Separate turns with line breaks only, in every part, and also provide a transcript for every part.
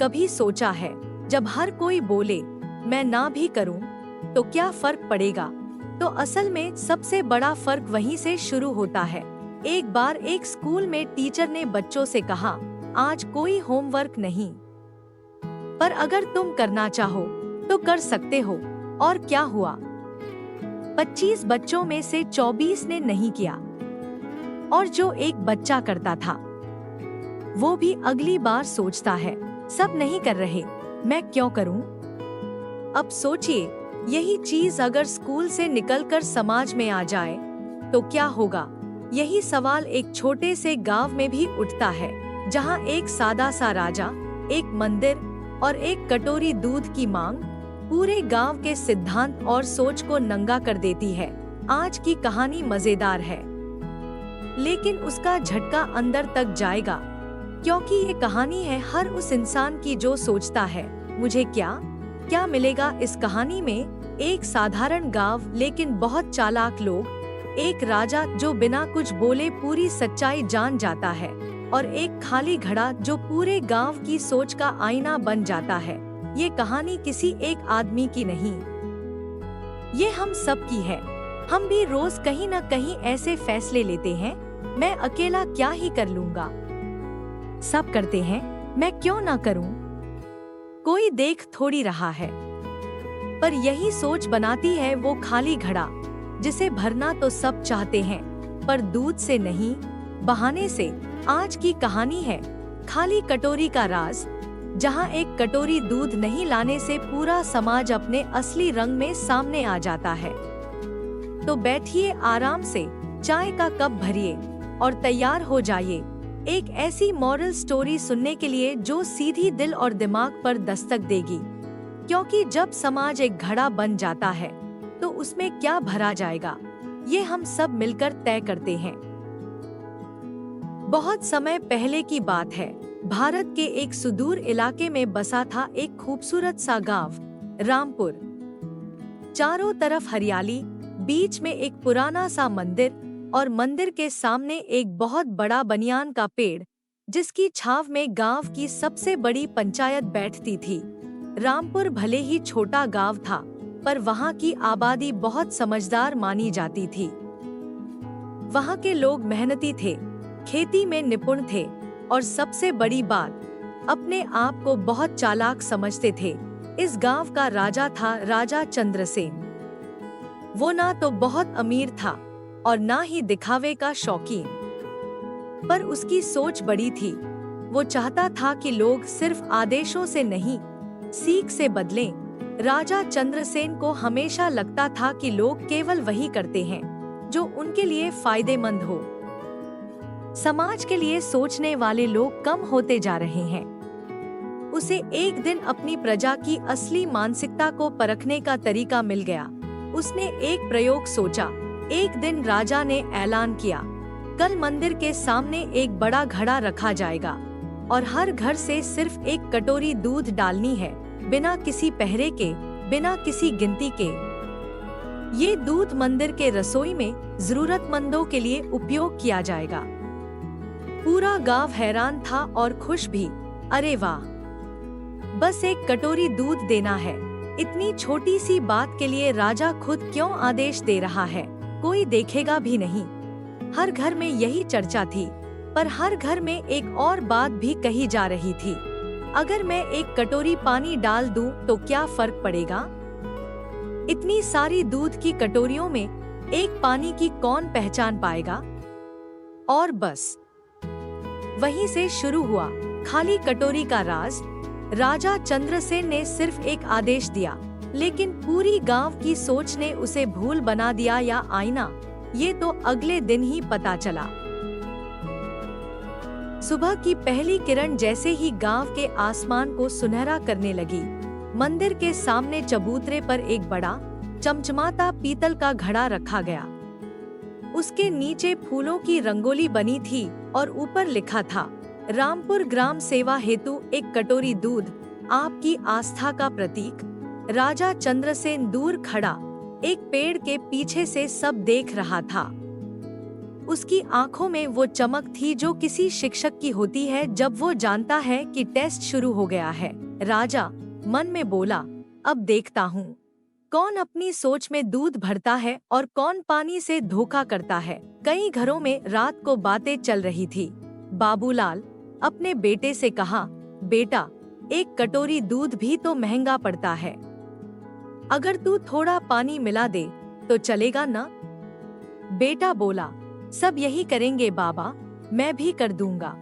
कभी सोचा है, जब हर कोई बोले मैं ना भी करूं, तो क्या फर्क पड़ेगा? तो असल में सबसे बड़ा फर्क वहीं से शुरू होता है। एक बार एक स्कूल में टीचर ने बच्चों से कहा, आज कोई होमवर्क नहीं, पर अगर तुम करना चाहो तो कर सकते हो। और क्या हुआ? 25 बच्चों में से 24 ने नहीं किया, और जो एक बच्चा करता था वो भी अगली बार सोचता है, सब नहीं कर रहे, मैं क्यों करूं? अब सोचिए, यही चीज अगर स्कूल से निकलकर समाज में आ जाए तो क्या होगा? यही सवाल एक छोटे से गांव में भी उठता है, जहां एक सादा सा राजा, एक मंदिर और एक कटोरी दूध की मांग पूरे गांव के सिद्धांत और सोच को नंगा कर देती है। आज की कहानी मजेदार है, लेकिन उसका झटका अंदर तक जाएगा, क्योंकि ये कहानी है हर उस इंसान की जो सोचता है, मुझे क्या मिलेगा इस कहानी में? एक साधारण गांव लेकिन बहुत चालाक लोग, एक राजा जो बिना कुछ बोले पूरी सच्चाई जान जाता है, और एक खाली घड़ा जो पूरे गांव की सोच का आईना बन जाता है। ये कहानी किसी एक आदमी की नहीं, ये हम सब की है। हम भी रोज कहीं न कहीं ऐसे फैसले लेते हैं, मैं अकेला क्या ही कर लूंगा, सब करते हैं, मैं क्यों ना करूं, कोई देख थोड़ी रहा है। पर यही सोच बनाती है वो खाली घड़ा, जिसे भरना तो सब चाहते हैं, पर दूध से नहीं, बहाने से। आज की कहानी है खाली कटोरी का राज, जहां एक कटोरी दूध नहीं लाने से पूरा समाज अपने असली रंग में सामने आ जाता है। तो बैठिए आराम से, चाय का कप भरिए और तैयार हो जाइए एक ऐसी मॉरल स्टोरी सुनने के लिए जो सीधी दिल और दिमाग पर दस्तक देगी। क्योंकि जब समाज एक घड़ा बन जाता है तो उसमें क्या भरा जाएगा, ये हम सब मिलकर तय करते हैं। बहुत समय पहले की बात है, भारत के एक सुदूर इलाके में बसा था एक खूबसूरत सा गांव, रामपुर। चारों तरफ हरियाली, बीच में एक पुराना सा मंदिर, और मंदिर के सामने एक बहुत बड़ा बनियान का पेड़, जिसकी छांव में गांव की सबसे बड़ी पंचायत बैठती थी। रामपुर भले ही छोटा गांव था, पर वहां की आबादी बहुत समझदार मानी जाती थी। वहां के लोग मेहनती थे, खेती में निपुण थे, और सबसे बड़ी बात, अपने आप को बहुत चालाक समझते थे। इस गांव का राजा था राजा चंद्रसेन। वो ना तो बहुत अमीर था और ना ही दिखावे का शौकीन, पर उसकी सोच बड़ी थी। वो चाहता था कि लोग सिर्फ आदेशों से नहीं, सीख से बदलें। राजा चंद्रसेन को हमेशा लगता था कि लोग केवल वही करते हैं जो उनके लिए फायदेमंद हो। समाज के लिए सोचने वाले लोग कम होते जा रहे हैं। उसे एक दिन अपनी प्रजा की असली मानसिकता को परखने का तरीका मिल गया। उसने एक प्रयोग सोचा। एक दिन राजा ने ऐलान किया, कल मंदिर के सामने एक बड़ा घड़ा रखा जाएगा और हर घर से सिर्फ एक कटोरी दूध डालनी है, बिना किसी पहरे के, बिना किसी गिनती के। ये दूध मंदिर के रसोई में जरूरतमंदों के लिए उपयोग किया जाएगा। पूरा गांव हैरान था और खुश भी। अरे वाह, बस एक कटोरी दूध देना है। इतनी छोटी सी बात के लिए राजा खुद क्यों आदेश दे रहा है, कोई देखेगा भी नहीं। हर घर में यही चर्चा थी, पर हर घर में एक और बात भी कही जा रही थी। अगर मैं एक कटोरी पानी डाल दूं तो क्या फर्क पड़ेगा? इतनी सारी दूध की कटोरियों में एक पानी की कौन पहचान पाएगा? और बस वहीं से शुरू हुआ खाली कटोरी का राज। राजा चंद्रसेन ने सिर्फ एक आदेश दिया, लेकिन पूरी गांव की सोच ने उसे भूल बना दिया या आईना, ये तो अगले दिन ही पता चला। सुबह की पहली किरण जैसे ही गांव के आसमान को सुनहरा करने लगी, मंदिर के सामने चबूतरे पर एक बड़ा चमचमाता पीतल का घड़ा रखा गया। उसके नीचे फूलों की रंगोली बनी थी और ऊपर लिखा था, रामपुर ग्राम सेवा हेतु एक कटोरी दूध, आपकी आस्था का प्रतीक। राजा चंद्रसेन दूर खड़ा एक पेड़ के पीछे से सब देख रहा था। उसकी आंखों में वो चमक थी जो किसी शिक्षक की होती है जब वो जानता है कि टेस्ट शुरू हो गया है। राजा मन में बोला, अब देखता हूँ कौन अपनी सोच में दूध भरता है और कौन पानी से धोखा करता है। कई घरों में रात को बातें चल रही थी। बाबूलाल अपने बेटे से कहा, बेटा, एक कटोरी दूध भी तो महंगा पड़ता है। अगर तू थोड़ा पानी मिला दे तो चलेगा ना? बेटा बोला, सब यही करेंगे बाबा, मैं भी कर दूंगा।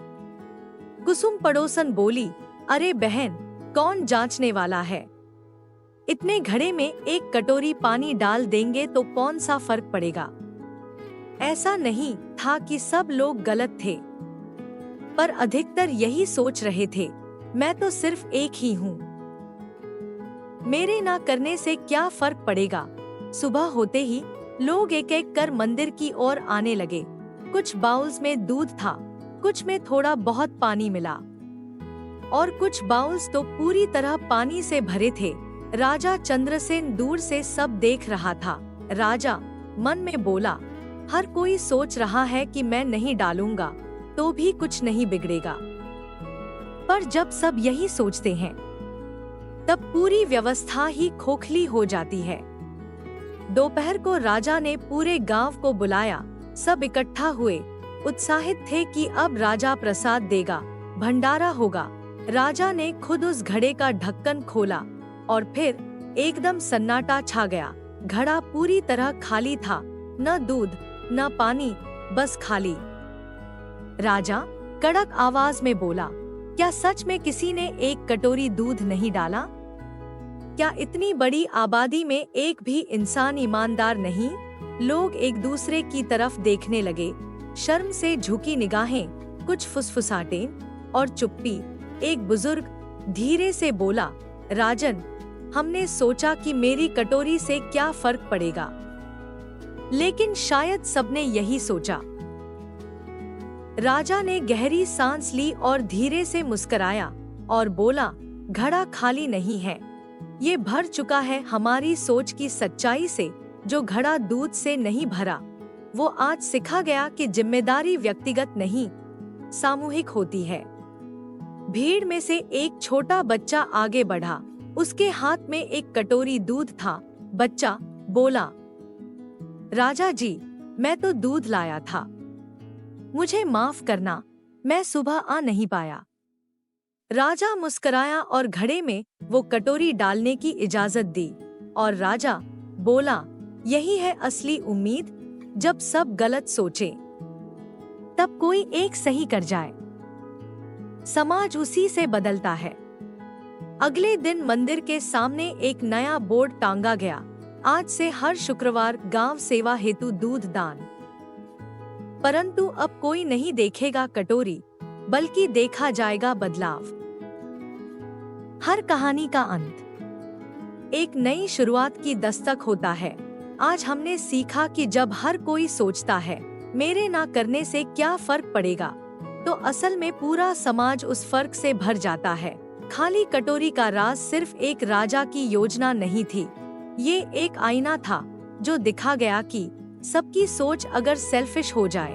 कुसुम पड़ोसन बोली, अरे बहन, कौन जांचने वाला है? इतने घड़े में एक कटोरी पानी डाल देंगे तो कौन सा फर्क पड़ेगा। ऐसा नहीं था कि सब लोग गलत थे, पर अधिकतर यही सोच रहे थे, मैं तो सिर्फ एक ही हूँ, मेरे ना करने से क्या फर्क पड़ेगा। सुबह होते ही लोग एक एक कर मंदिर की ओर आने लगे। कुछ बाउल्स में दूध था, कुछ में थोड़ा बहुत पानी मिला और कुछ बाउल्स तो पूरी तरह पानी से भरे थे। राजा चंद्रसेन दूर से सब देख रहा था। राजा मन में बोला, हर कोई सोच रहा है कि मैं नहीं डालूंगा तो भी कुछ नहीं बिगड़ेगा, पर जब सब यही सोचते हैं तब पूरी व्यवस्था ही खोखली हो जाती है। दोपहर को राजा ने पूरे गांव को बुलाया। सब इकट्ठा हुए, उत्साहित थे कि अब राजा प्रसाद देगा, भंडारा होगा। राजा ने खुद उस घड़े का ढक्कन खोला और फिर एकदम सन्नाटा छा गया। घड़ा पूरी तरह खाली था, न दूध न पानी, बस खाली। राजा कड़क आवाज में बोला, क्या सच में किसी ने एक कटोरी दूध नहीं डाला? क्या इतनी बड़ी आबादी में एक भी इंसान ईमानदार नहीं? लोग एक दूसरे की तरफ देखने लगे, शर्म से झुकी निगाहें, कुछ फुसफुसाहटें और चुप्पी। एक बुजुर्ग धीरे से बोला, राजन, हमने सोचा कि मेरी कटोरी से क्या फर्क पड़ेगा, लेकिन शायद सबने यही सोचा। राजा ने गहरी सांस ली और धीरे से मुस्कुराया और बोला, घड़ा खाली नहीं है, ये भर चुका है हमारी सोच की सच्चाई से। जो घड़ा दूध से नहीं भरा, वो आज सिखा गया कि जिम्मेदारी व्यक्तिगत नहीं, सामूहिक होती है। भीड़ में से एक छोटा बच्चा आगे बढ़ा, उसके हाथ में एक कटोरी दूध था। बच्चा बोला, राजा जी, मैं तो दूध लाया था, मुझे माफ करना, मैं सुबह आ नहीं पाया। राजा मुस्कुराया और घड़े में वो कटोरी डालने की इजाजत दी और राजा बोला, यही है असली उम्मीद, जब सब गलत सोचे तब कोई एक सही कर जाए। समाज उसी से बदलता है। अगले दिन मंदिर के सामने एक नया बोर्ड टांगा गया, आज से हर शुक्रवार गांव सेवा हेतु दूध दान। परंतु अब कोई नहीं देखेगा कटोरी, बल्कि देखा जाएगा बदलाव। हर कहानी का अंत एक नई शुरुआत की दस्तक होता है। आज हमने सीखा कि जब हर कोई सोचता है, मेरे ना करने से क्या फर्क पड़ेगा, तो असल में पूरा समाज उस फर्क से भर जाता है। खाली कटोरी का राज सिर्फ एक राजा की योजना नहीं थी, ये एक आईना था जो दिखा गया कि सबकी सोच अगर सेल्फिश हो जाए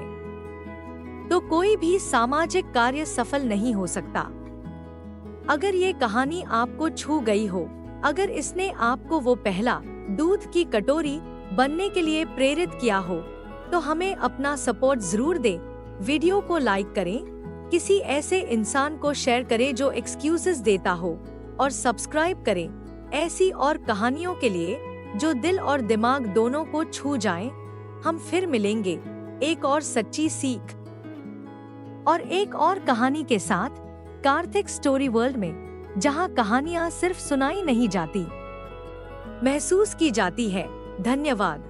तो कोई भी सामाजिक कार्य सफल नहीं हो सकता। अगर ये कहानी आपको छू गई हो, अगर इसने आपको वो पहला दूध की कटोरी बनने के लिए प्रेरित किया हो, तो हमें अपना सपोर्ट जरूर दें। वीडियो को लाइक करें, किसी ऐसे इंसान को शेयर करें जो एक्सक्यूजेस देता हो, और सब्सक्राइब करें ऐसी और कहानियों के लिए जो दिल और दिमाग दोनों को छू जाएं। हम फिर मिलेंगे एक और सच्ची सीख और एक और कहानी के साथ कार्तिक स्टोरी वर्ल्ड में, जहां कहानियां सिर्फ सुनाई नहीं जाती, महसूस की जाती है। धन्यवाद।